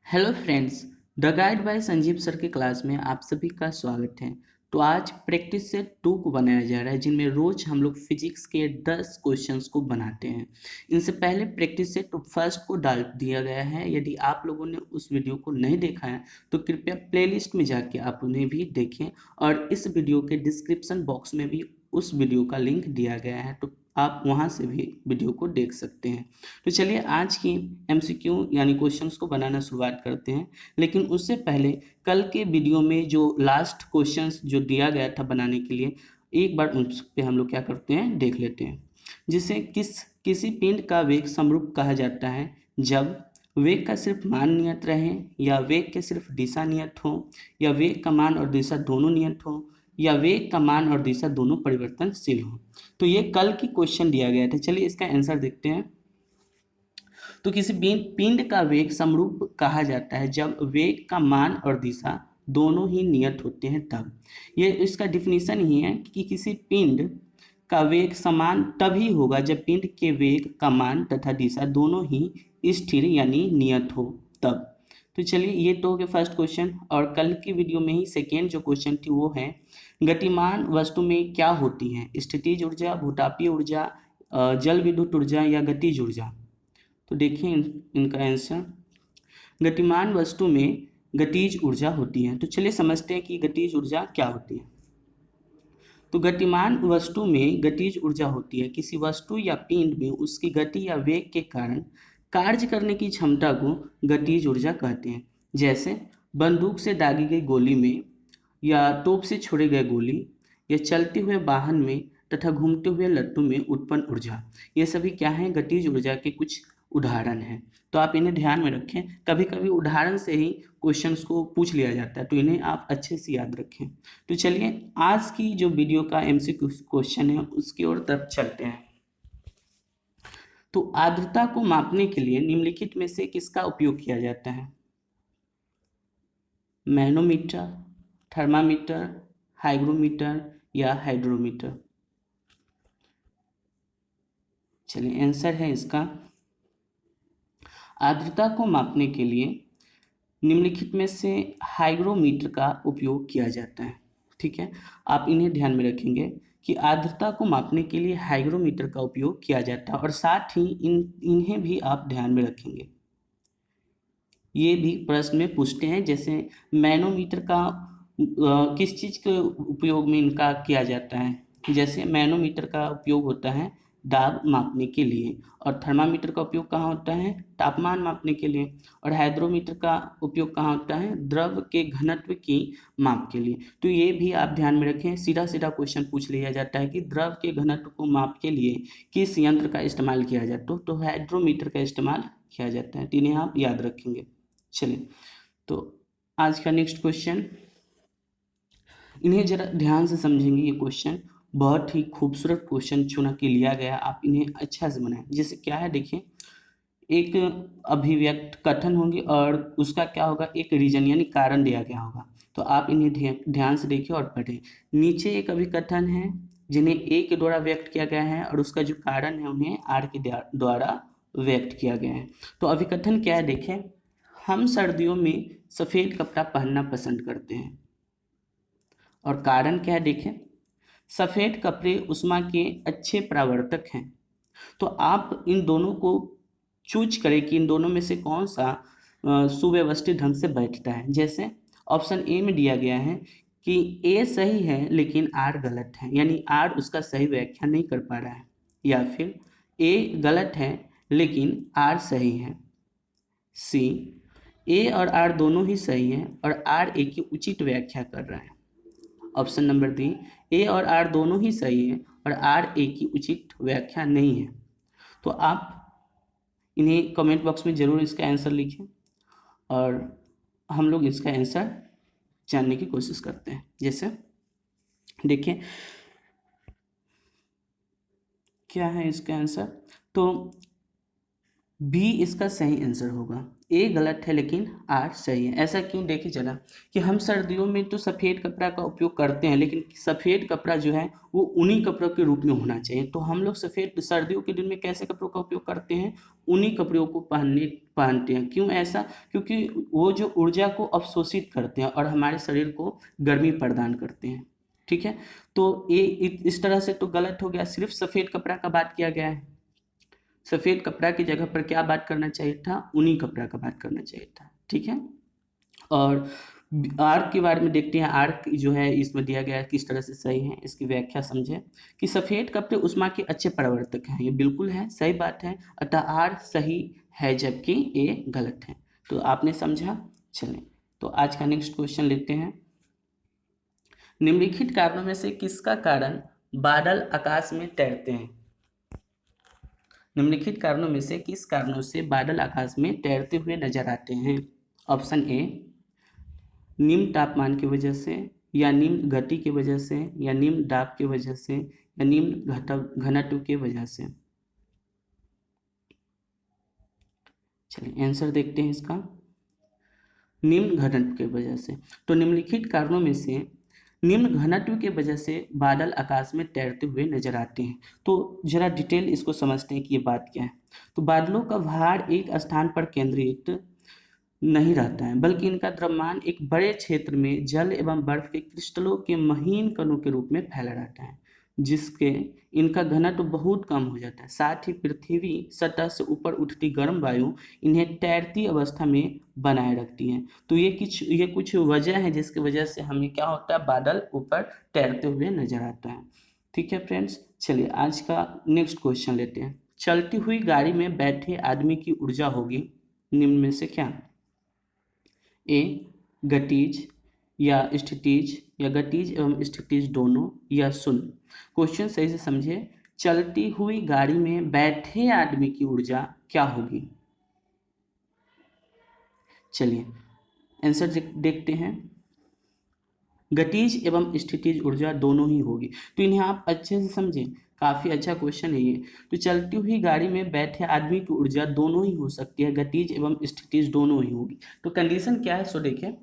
Hello friends, the guide by Sanjeev sir के class में आप सभी का स्वागत है। तो आज प्रैक्टिस सेट 2 को बनाया जा रहा है, जिनमें रोज हम लोग फिजिक्स के 10 क्वेश्चंस को बनाते हैं। इनसे पहले प्रैक्टिस सेट फर्स्ट को डाल दिया गया है। यदि आप लोगों ने उस वीडियो को नहीं देखा है तो कृपया प्लेलिस्ट में जाके आप उन्हें भी देखें, और इस वीडियो के डिस्क्रिप्शन बॉक्स में भी उस वीडियो का लिंक दिया गया है, तो आप वहां से भी वीडियो को देख सकते हैं। तो चलिए आज की एमसीक्यू यानी क्वेश्चंस को बनाना शुरुआत करते हैं। लेकिन उससे पहले कल के वीडियो में जो लास्ट क्वेश्चंस जो दिया गया था बनाने के लिए, एक बार उस पे हम लोग क्या करते हैं देख लेते हैं। जिसे किसी पिंड का वेग समरूप कहा जाता है जब वेग का सिर्फ मान नियत रहे, या वेग के सिर्फ दिशा नियत हो, या वेग का मान और दिशा दोनों नियत हो, या वेग का मान और दिशा दोनों परिवर्तनशील हो। तो ये कल की क्वेश्चन दिया गया था। चलिए इसका आंसर देखते हैं। तो किसी पिंड का वेग समरूप कहा जाता है जब वेग का मान और दिशा दोनों ही नियत होते हैं तब। ये इसका डिफिनीशन ही है कि किसी पिंड का वेग समान तभी होगा जब पिंड के वेग का मान तथा दिशा दोनों ही स्थिर यानी नियत हो तब। तो चलिए ये तो हो गया फर्स्ट क्वेश्चन। और कल की वीडियो में ही सेकेंड जो क्वेश्चन थी वो है, गतिमान वस्तु में क्या होती है, स्थितिज ऊर्जा, भूतापीय ऊर्जा, जल विद्युत ऊर्जा या गतिज ऊर्जा। तो देखिए इनका आंसर, गतिमान वस्तु में गतिज ऊर्जा होती है। तो चलिए समझते हैं कि गतिज ऊर्जा क्या होती है। तो गतिमान वस्तु में गतिज ऊर्जा होती है किसी वस्तु या पिंड में उसकी गति या वेग के कारण कार्य करने की क्षमता को गतिज ऊर्जा कहते हैं। जैसे बंदूक से दागी गई गोली में, या तोप से छोड़े गए गोली, या चलते हुए वाहन में तथा घूमते हुए लट्टू में उत्पन्न ऊर्जा। ये सभी क्या है, गतिज ऊर्जा के कुछ उदाहरण हैं। तो आप इन्हें ध्यान में रखें। कभी कभी उदाहरण से ही क्वेश्चंस को पूछ लिया जाता है, तो इन्हें आप अच्छे से याद रखें। तो चलिए आज की जो वीडियो का एमसीक्यू क्वेश्चन है उसकी ओर तरफ चलते हैं। तो आर्द्रता को मापने के लिए निम्नलिखित में से किसका उपयोग किया जाता है? मैनोमीटर, थर्मामीटर, हाइग्रोमीटर या हाइड्रोमीटर। चलिए आंसर है इसका, आर्द्रता को मापने के लिए निम्नलिखित में से हाइग्रोमीटर का उपयोग किया जाता है। ठीक है, आप इन्हें ध्यान में रखेंगे कि आर्द्रता को मापने के लिए हाइग्रोमीटर का उपयोग किया जाता है, और साथ ही इन्हें भी आप ध्यान में रखेंगे। ये भी प्रश्न में पूछते हैं, जैसे मैनोमीटर का किस चीज़ के उपयोग में इनका किया जाता है। जैसे मैनोमीटर का उपयोग होता है दाब मापने के लिए, और थर्मामीटर का उपयोग कहाँ होता है, तापमान मापने के लिए, और हाइड्रोमीटर का उपयोग कहाँ होता है, द्रव के घनत्व की माप के लिए। तो ये भी आप ध्यान में रखें, सीधा सीधा क्वेश्चन पूछ लिया जाता है कि द्रव के घनत्व को माप के लिए किस यंत्र का इस्तेमाल किया जाता है, तो हाइड्रोमीटर का इस्तेमाल किया जाता है। तो इन्हें आप याद रखेंगे। चलिए तो आज का नेक्स्ट क्वेश्चन, इन्हें जरा ध्यान से समझेंगे। ये क्वेश्चन बहुत ही खूबसूरत क्वेश्चन चुना के लिया गया, आप इन्हें अच्छा से बनाएं। जैसे क्या है देखिए, एक अभिव्यक्त कथन होंगे और उसका क्या होगा, एक रीजन यानी कारण दिया गया होगा। तो आप इन्हें ध्यान से देखिए और पढ़ें। नीचे एक अभिकथन है जिन्हें ए के द्वारा व्यक्त किया गया है, और उसका जो कारण है उन्हें आर के द्वारा व्यक्त किया गया है। तो अभिकथन क्या है देखें, हम सर्दियों में सफ़ेद कपड़ा पहनना पसंद करते हैं। और कारण क्या है देखें, सफ़ेद कपड़े उष्मा के अच्छे परावर्तक हैं। तो आप इन दोनों को चूज करें कि इन दोनों में से कौन सा सुव्यवस्थित ढंग से बैठता है। जैसे ऑप्शन ए में दिया गया है कि ए सही है लेकिन आर गलत है, यानी आर उसका सही व्याख्या नहीं कर पा रहा है। या फिर ए गलत है लेकिन आर सही है। सी, ए और आर दोनों ही सही हैं और आर ए की उचित व्याख्या कर रहा है। ऑप्शन नंबर डी, ए और आर दोनों ही सही है और आर ए की उचित व्याख्या नहीं है। तो आप इन्हें कमेंट बॉक्स में ज़रूर इसका आंसर लिखें, और हम लोग इसका आंसर जानने की कोशिश करते हैं। जैसे देखिए क्या है इसका आंसर, तो बी इसका सही आंसर होगा। ए गलत है लेकिन आर सही है। ऐसा क्यों, देखिए जरा कि हम सर्दियों में तो सफ़ेद कपड़ा का उपयोग करते हैं, लेकिन सफ़ेद कपड़ा जो है वो ऊनी कपड़ों के रूप में होना चाहिए। तो हम लोग सफ़ेद सर्दियों के दिन में कैसे कपड़ों का उपयोग करते हैं, ऊनी कपड़ों को पहनते हैं। क्यों ऐसा, क्योंकि वो जो ऊर्जा को अवशोषित करते हैं और हमारे शरीर को गर्मी प्रदान करते हैं। ठीक है, तो ये इस तरह से तो गलत हो गया, सिर्फ सफ़ेद कपड़ा का बात किया गया है। सफ़ेद कपड़ा की जगह पर क्या बात करना चाहिए था, ऊनी कपड़ा का बात करना चाहिए था। ठीक है, और आर्क के बारे में देखते हैं। आर्क जो है इसमें दिया गया है किस तरह से सही है, इसकी व्याख्या समझें कि सफ़ेद कपड़े उष्मा के अच्छे परिवर्तक हैं, ये बिल्कुल है, सही बात है। अतः आर सही है जबकि ए गलत है। तो आपने समझा। चलें, तो आज का नेक्स्ट क्वेश्चन लेते हैं। निम्नलिखित कारणों में से किसका कारण बादल आकाश में तैरते हैं? निम्नलिखित कारणों में से किस कारणों से बादल आकाश में तैरते हुए नजर आते हैं? ऑप्शन ए, निम्न तापमान की वजह से, या निम्न गति की वजह से, या निम्न दाब की वजह से, या निम्न घनत्व की वजह से। चलिए आंसर देखते हैं इसका। निम्न घनत्व की वजह से। तो निम्नलिखित कारणों में से निम्न घनत्व की वजह से बादल आकाश में तैरते हुए नजर आते हैं। तो जरा डिटेल इसको समझते हैं कि ये बात क्या है। तो बादलों का भार एक स्थान पर केंद्रित नहीं रहता है, बल्कि इनका द्रव्यमान एक बड़े क्षेत्र में जल एवं बर्फ के क्रिस्टलों के महीन कणों के रूप में फैला रहता है, जिसके इनका घनत्व बहुत कम हो जाता है। साथ ही पृथ्वी सतह से ऊपर उठती गर्म वायु इन्हें तैरती अवस्था में बनाए रखती है। तो ये कुछ वजह है जिसकी वजह से हमें क्या होता है, बादल ऊपर तैरते हुए नजर आता है। ठीक है फ्रेंड्स, चलिए आज का नेक्स्ट क्वेश्चन लेते हैं। चलती हुई गाड़ी में बैठे आदमी की ऊर्जा होगी निम्न में से क्या? ए, गतिज या स्थितिज, या गतिज एवं स्थितिज दोनों, या शून्य। क्वेश्चन सही से समझे। चलती हुई गाड़ी में बैठे आदमी की ऊर्जा क्या होगी? चलिए आंसर देखते हैं। गतिज एवं स्थितिज ऊर्जा दोनों ही होगी। तो इन्हें आप अच्छे से समझें, काफ़ी अच्छा क्वेश्चन है ये। तो चलती हुई गाड़ी में बैठे आदमी की ऊर्जा दोनों ही हो सकती है, गतिज एवं स्थितिज दोनों ही होगी। तो कंडीशन क्या है, सो देखिए।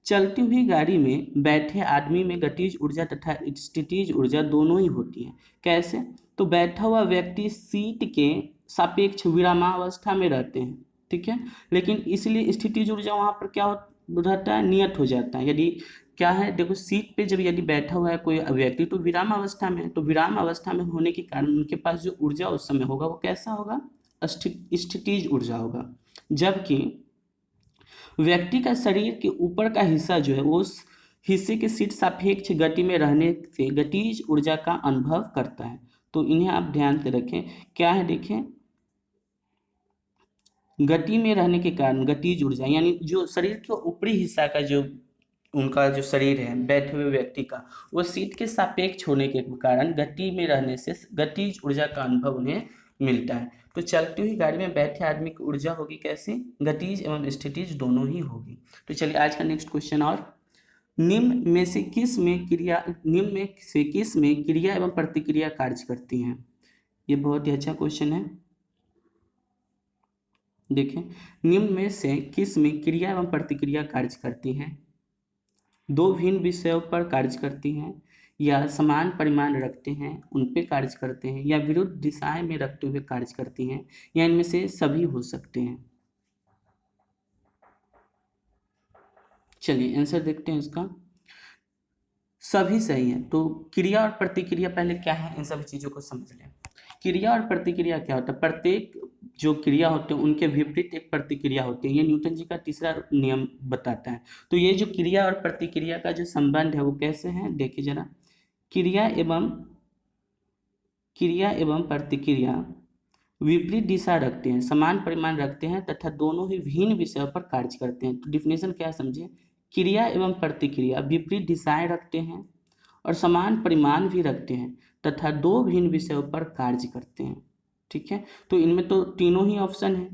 चलती हुई गाड़ी में बैठे आदमी में गतिज ऊर्जा तथा स्थितिज ऊर्जा दोनों ही होती है। कैसे? तो बैठा हुआ व्यक्ति सीट के सापेक्ष विरामावस्था में रहते हैं, ठीक है, लेकिन इसलिए स्थितिज ऊर्जा वहाँ पर क्या रहता है, नियत हो जाता है। यदि क्या है, देखो सीट पे जब यदि बैठा हुआ है कोई व्यक्ति तो विराम अवस्था में है, तो विराम अवस्था में होने के कारण उनके पास जो ऊर्जा उस समय होगा वो कैसा होगा, स्थितिज ऊर्जा होगा। जबकि व्यक्ति का शरीर के ऊपर का हिस्सा जो है वो उस हिस्से के सीट सापेक्ष गति में रहने से गतिज ऊर्जा का अनुभव करता है। तो इन्हें आप ध्यान से रखें। क्या है, देखें, गति में रहने के कारण गतिज ऊर्जा, यानी जो शरीर के ऊपरी हिस्सा का जो उनका जो शरीर है बैठे हुए व्यक्ति का, वो सीट के सापेक्ष होने के कारण गति में रहने से गतिज ऊर्जा का अनुभव उन्हें मिलता है। तो चलती हुई गाड़ी में बैठे आदमी की ऊर्जा होगी कैसी, गतिज एवं स्थितिज दोनों ही होगी। तो चलिए आज का नेक्स्ट क्वेश्चन। और निम्न में से किस में क्रिया एवं प्रतिक्रिया कार्य करती हैं? ये बहुत ही अच्छा क्वेश्चन है। देखें, निम्न में से किस में क्रिया एवं प्रतिक्रिया कार्य करती हैं? दो भिन्न विषयों पर कार्य करती हैं, या समान परिमाण रखते हैं उन पे कार्य करते हैं, या विरुद्ध दिशाएं में रखते हुए कार्य करती हैं, या इनमें से सभी हो सकते हैं। चलिए आंसर देखते हैं इसका। सभी सही है। तो क्रिया और प्रतिक्रिया पहले क्या है, इन सभी चीजों को समझ लें। क्रिया और प्रतिक्रिया क्या होता है? प्रत्येक जो क्रिया होते हैं उनके विपरीत एक प्रतिक्रिया होती है। ये न्यूटन जी का तीसरा नियम बताता है। तो ये जो क्रिया और प्रतिक्रिया का जो संबंध है वो कैसे है, देखिए जरा। क्रिया एवं प्रतिक्रिया विपरीत दिशा रखते हैं, समान परिमाण रखते हैं तथा दोनों ही भिन्न विषयों पर कार्य करते हैं। तो डिफिनेशन क्या समझिए। क्रिया एवं प्रतिक्रिया विपरीत दिशाएं रखते हैं और समान परिमाण भी रखते हैं तथा दो भिन्न विषयों पर कार्य करते हैं। ठीक है, तो इनमें तो तीनों ही ऑप्शन है।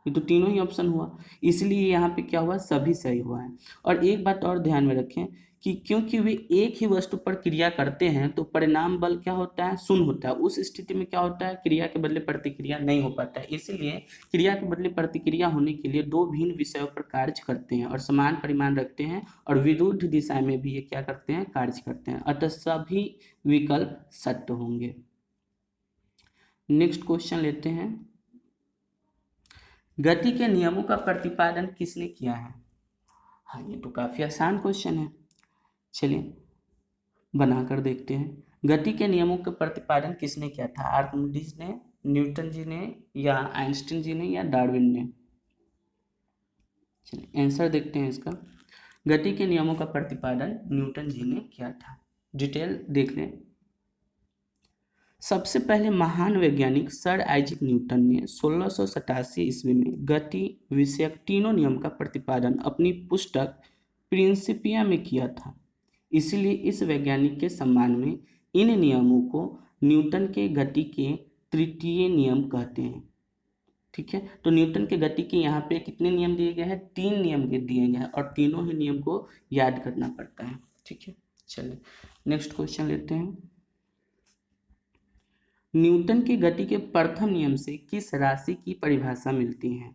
ये तो तीनों ही ऑप्शन हुआ, इसलिए यहाँ पे क्या हुआ, सभी सही हुआ है। और एक बात और ध्यान में रखें कि क्योंकि वे एक ही वस्तु पर क्रिया करते हैं तो परिणाम बल क्या होता है, शून्य होता है। उस स्थिति में क्या होता है, क्रिया के बदले प्रतिक्रिया नहीं हो पाता है। इसीलिए क्रिया के बदले प्रतिक्रिया होने के लिए दो भिन्न विषयों पर कार्य करते हैं और समान परिमाण रखते हैं और विरुद्ध दिशा में भी ये क्या करते हैं, कार्य करते हैं, अतः सभी विकल्प सत्य होंगे। नेक्स्ट क्वेश्चन लेते हैं, गति के नियमों का प्रतिपादन किसने किया है। हाँ, ये तो काफी आसान क्वेश्चन है, चलिए बनाकर देखते हैं। गति के नियमों का प्रतिपादन किसने किया था, आर्किमिडीज ने, न्यूटन जी ने, या आइंस्टीन जी ने, या डार्विन ने। चलिए आंसर देखते हैं इसका। गति के नियमों का प्रतिपादन न्यूटन जी ने किया था। डिटेल देख लें। सबसे पहले महान वैज्ञानिक सर आइजैक न्यूटन ने 1687 ईस्वी में गति विषयक तीनों नियम का प्रतिपादन अपनी पुस्तक प्रिंसिपिया में किया था। इसलिए इस वैज्ञानिक के सम्मान में इन नियमों को न्यूटन के गति के तृतीय नियम कहते हैं। ठीक है, तो न्यूटन के गति के यहाँ पे कितने नियम दिए गए हैं, 3 नियम के दिए गए हैं और तीनों ही नियम को याद करना पड़ता है। ठीक है, चलिए नेक्स्ट क्वेश्चन लेते हैं। न्यूटन की गति के प्रथम नियम से किस राशि की परिभाषा मिलती है।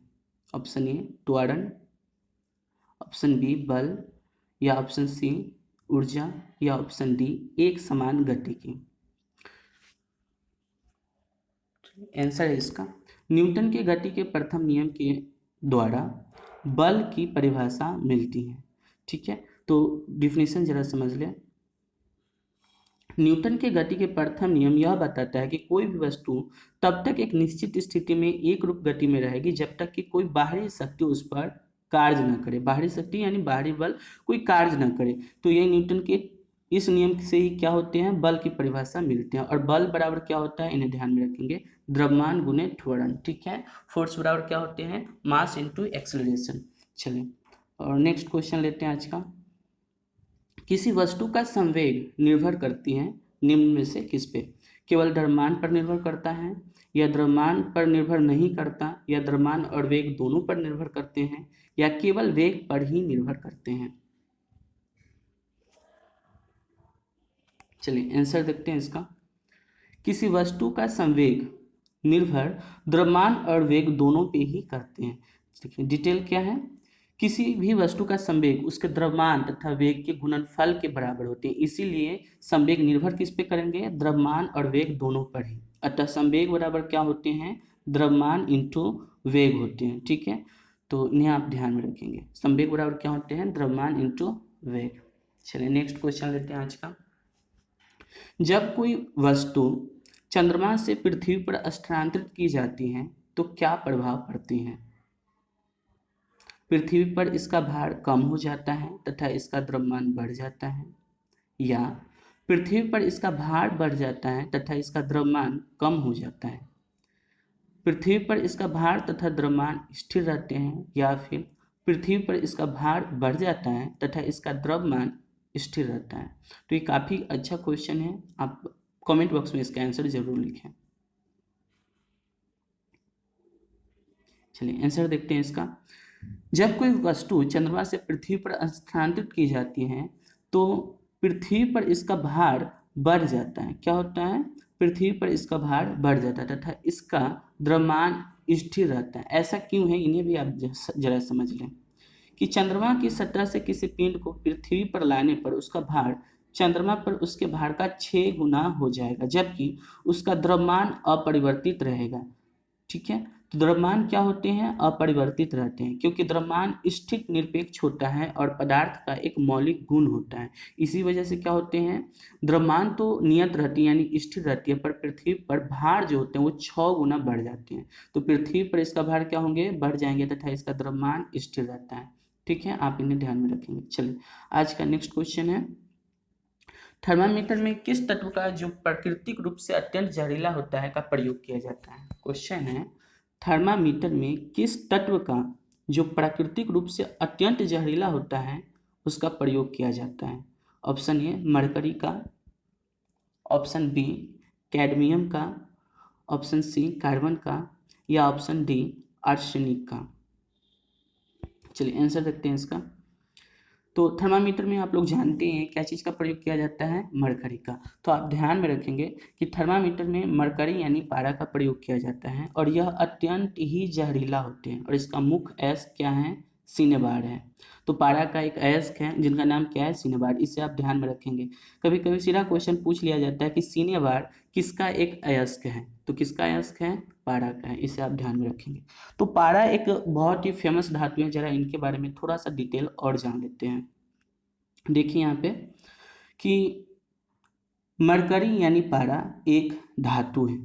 ऑप्शन ए त्वरण, ऑप्शन बी बल, या ऑप्शन सी ऊर्जा, या ऑप्शन डी एक समान गति की। आंसर है इसका, न्यूटन के गति के प्रथम नियम के द्वारा बल की परिभाषा मिलती है। ठीक है, तो डिफिनेशन जरा समझ लें। न्यूटन के गति के प्रथम नियम यह बताता है कि कोई भी वस्तु तब तक एक निश्चित स्थिति में एक रूप गति में रहेगी जब तक कि कोई बाहरी शक्ति उस पर कार्य न करे। बाहरी शक्ति यानी बाहरी बल कोई कार्य न करे। तो ये न्यूटन के इस नियम से ही क्या होते हैं, बल की परिभाषा मिलते हैं। और बल बराबर क्या होता है, इन्हें ध्यान में रखेंगे, द्रव्यमान गुणे त्वरण। ठीक है, फोर्स बराबर क्या होते हैं, मास इनटू एक्सेलरेशन। चलिए और नेक्स्ट क्वेश्चन लेते हैं आज का। किसी वस्तु का संवेग निर्भर करती है निम्न में से किस पे, केवल द्रव्यमान पर निर्भर करता है, या द्रव्यमान पर निर्भर नहीं करता, या द्रव्यमान और वेग दोनों पर निर्भर करते हैं, या केवल वेग पर ही निर्भर करते हैं। चलिए आंसर देखते हैं इसका। किसी वस्तु का संवेग निर्भर द्रव्यमान और वेग दोनों पे ही करते हैं। देखिए डिटेल क्या है, किसी भी वस्तु का संवेग उसके द्रव्यमान तथा वेग के गुणनफल के बराबर होते हैं। इसीलिए संवेग निर्भर किस पे करेंगे, द्रव्यमान और वेग दोनों पर ही। अतः संवेग बराबर क्या होते हैं, द्रव्यमान इंटू वेग होते हैं। ठीक है, तो इन्हें आप ध्यान में रखेंगे, संवेग बराबर क्या होते हैं, द्रव्यमान इंटू वेग। चलिए नेक्स्ट क्वेश्चन लेते हैं आज का। जब कोई वस्तु चंद्रमा से पृथ्वी पर स्थानांतरित की जाती है तो क्या प्रभाव पड़ते हैं। पृथ्वी पर इसका भार कम हो जाता है तथा इसका द्रव्यमान बढ़ जाता है, या पृथ्वी पर इसका भार बढ़ जाता है तथा इसका द्रव्यमान कम हो जाता है। पृथ्वी पर इसका भार तथा द्रव्यमान स्थिर रहते हैं, या फिर पृथ्वी पर इसका भार बढ़ जाता है तथा इसका द्रव्यमान स्थिर रहता है। तो ये काफ़ी अच्छा क्वेश्चन है, आप कमेंट बॉक्स में इसका आंसर जरूर लिखें। चलिए आंसर देखते हैं इसका। जब कोई वस्तु चंद्रमा से पृथ्वी पर स्थानांतरित की जाती है तो पृथ्वी पर इसका भार बढ़ जाता है। क्या होता है, पृथ्वी पर इसका भार बढ़ जाता है तथा इसका द्रव्यमान स्थिर रहता है। ऐसा क्यों है, इन्हें भी आप जरा समझ लें कि चंद्रमा की सतह से किसी पिंड को पृथ्वी पर लाने पर उसका भार चंद्रमा पर उसके भार का 6 गुना हो जाएगा, जबकि उसका द्रव्यमान अपरिवर्तित रहेगा। ठीक है, तो द्रव्यमान क्या होते हैं, अपरिवर्तित रहते हैं, क्योंकि द्रव्यमान स्थिर निरपेक्ष होता है और पदार्थ का एक मौलिक गुण होता है। इसी वजह से क्या होते हैं, द्रव्यमान तो नियत रहती है यानी स्थिर रहती है, पर पृथ्वी पर भार जो होते हैं वो 6 गुना बढ़ जाते हैं। तो पृथ्वी पर इसका भार क्या होंगे, बढ़ जाएंगे तथा इसका द्रव्यमान स्थिर रहता है। ठीक है, आप इन्हें ध्यान में रखेंगे। चलिए आज का नेक्स्ट क्वेश्चन है, थर्मामीटर में किस तत्व का जो प्राकृतिक रूप से अत्यंत जहरीला होता है का प्रयोग किया जाता है। क्वेश्चन है, थर्मामीटर में किस तत्व का जो प्राकृतिक रूप से अत्यंत जहरीला होता है उसका प्रयोग किया जाता है। ऑप्शन ए मरकरी का, ऑप्शन बी कैडमियम का, ऑप्शन सी कार्बन का, या ऑप्शन डी आर्सेनिका। चलिए आंसर देखते हैं इसका। तो थर्मामीटर में आप लोग जानते हैं क्या चीज़ का प्रयोग किया जाता है, मरकरी का। तो आप ध्यान में रखेंगे कि थर्मामीटर में मरकरी यानी पारा का प्रयोग किया जाता है और यह अत्यंत ही जहरीला होते हैं और इसका मुख्य अयस्क क्या है, सिनेबार है। तो पारा का एक अयस्क है जिनका नाम क्या है, सिनेबार। इसे आप ध्यान में रखेंगे। कभी कभी सीधा क्वेश्चन पूछ लिया जाता है कि सिनेबार किसका एक अयस्क है, तो किसका अयस्क है, पारा का है। इसे आप ध्यान में रखेंगे। तो पारा एक बहुत ही फेमस धातु है, जरा इनके बारे में थोड़ा सा डिटेल और जान लेते हैं। देखिए यहाँ पे कि मरकरी यानी पारा एक धातु है।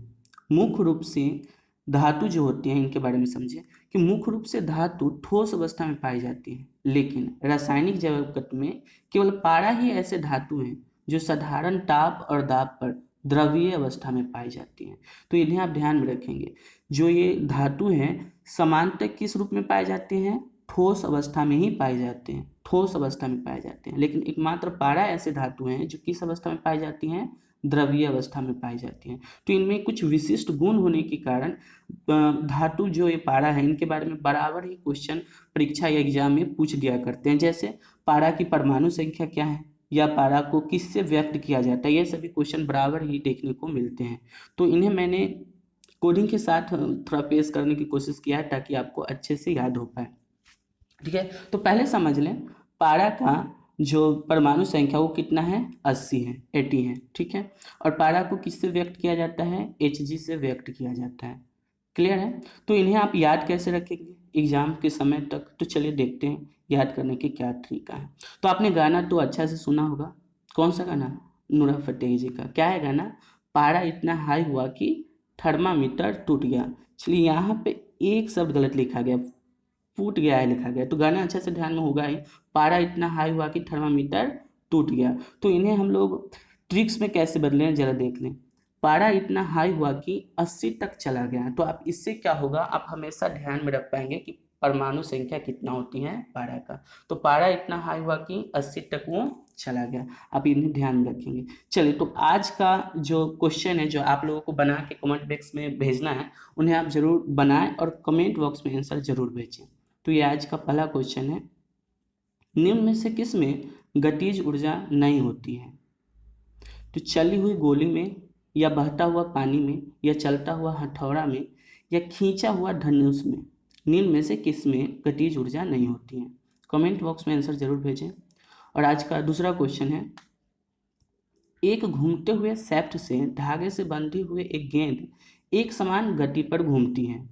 मुख्य रूप से धातु जो होती हैं इनके बारे में समझिए कि मुख्य रूप से धातु ठोस अवस्था में पाई जाती है, लेकिन रासायनिक जैवकत में केवल पारा ही ऐसे धातु हैं जो साधारण ताप और दाब पर द्रवीय अवस्था में पाई जाती हैं। तो इन्हें आप ध्यान में रखेंगे। जो ये धातु हैं सामान्यतः किस रूप में पाए जाते हैं, ठोस अवस्था में ही पाए जाते हैं, ठोस अवस्था में पाए जाते हैं। लेकिन एकमात्र पारा ऐसे धातु हैं जो किस अवस्था में पाई जाती हैं, द्रवीय अवस्था में पाई जाती हैं। तो इनमें कुछ विशिष्ट गुण होने के कारण धातु जो ये पारा है इनके बारे में बराबर ही क्वेश्चन परीक्षा या एग्जाम में पूछ दिया करते हैं। जैसे पारा की परमाणु संख्या क्या है या पारा को किससे व्यक्त किया जाता है, ये सभी क्वेश्चन बराबर ही देखने को मिलते हैं। तो इन्हें मैंने कोडिंग के साथ थोड़ा पेश करने की कोशिश किया है ताकि आपको अच्छे से याद हो पाए। ठीक है, तो पहले समझ लें पारा का जो परमाणु संख्या वो कितना है, 80 है, 80 है। ठीक है, और पारा को किससे व्यक्त किया जाता है, Hg से व्यक्त किया जाता है। क्लियर है। तो इन्हें आप याद कैसे रखेंगे एग्जाम के समय तक, तो चलिए देखते हैं याद करने के क्या तरीका है। तो आपने गाना तो अच्छा से सुना होगा, कौन सा गाना, नूरा फतेही जी का। क्या है गाना, पारा इतना हाई हुआ कि थर्मामीटर टूट गया। चलिए यहाँ पे एक शब्द गलत लिखा गया, फूट गया है लिखा गया। तो गाना अच्छे से ध्यान में होगा ही, पारा इतना हाई हुआ कि थर्मामीटर टूट गया। तो इन्हें हम लोग ट्रिक्स में कैसे बदलें जरा देख लें। पारा इतना हाई हुआ कि 80 तक चला गया। तो आप इससे क्या होगा, आप हमेशा ध्यान में रख पाएंगे कि परमाणु संख्या कितना होती है पारा का। तो पारा इतना हाई हुआ कि 80 तक वो चला गया, आप इन्हें ध्यान में रखेंगे। चलिए, तो आज का जो क्वेश्चन है जो आप लोगों को बना के कमेंट बॉक्स में भेजना है, उन्हें आप जरूर बनाएं और कमेंट बॉक्स में आंसर जरूर भेजें। तो ये आज का पहला क्वेश्चन है, निम्न में से किस में गतिज ऊर्जा नहीं होती है। तो चली हुई गोली में, या बहता हुआ पानी में, या चलता हुआ हथौड़ा में, या खींचा हुआ धनुष में, निम्न में से किस में गतिज ऊर्जा नहीं होती है। कमेंट बॉक्स में आंसर जरूर भेजें। और आज का दूसरा क्वेश्चन है, एक घूमते हुए सैफ्ट से धागे से बंधी हुए एक गेंद एक समान गति पर घूमती है।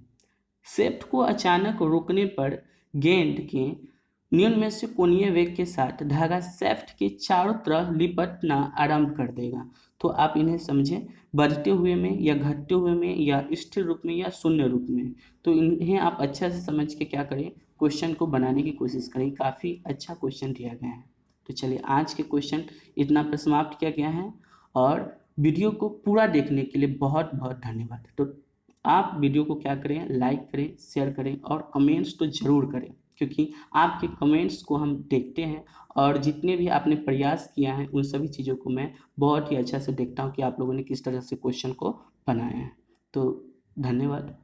सेफ्ट को अचानक रोकने पर गेंद के निम्न में से कोणीय वेग के साथ धागा सेफ्ट के चारों तरफ लिपटना आरंभ कर देगा। तो आप इन्हें समझें, बढ़ते हुए में या घटते हुए में या स्थिर रूप में या शून्य रूप में। तो इन्हें आप अच्छा से समझ के क्या करें, क्वेश्चन को बनाने की कोशिश करें। काफ़ी अच्छा क्वेश्चन दिया गया है। तो चलिए आज के क्वेश्चन इतना पर समाप्त किया गया है और वीडियो को पूरा देखने के लिए बहुत बहुत धन्यवाद। तो आप वीडियो को क्या करें, लाइक करें, शेयर करें और कमेंट्स तो ज़रूर करें, क्योंकि आपके कमेंट्स को हम देखते हैं और जितने भी आपने प्रयास किया है उन सभी चीज़ों को मैं बहुत ही अच्छा से देखता हूँ कि आप लोगों ने किस तरह से क्वेश्चन को बनाया है। तो धन्यवाद।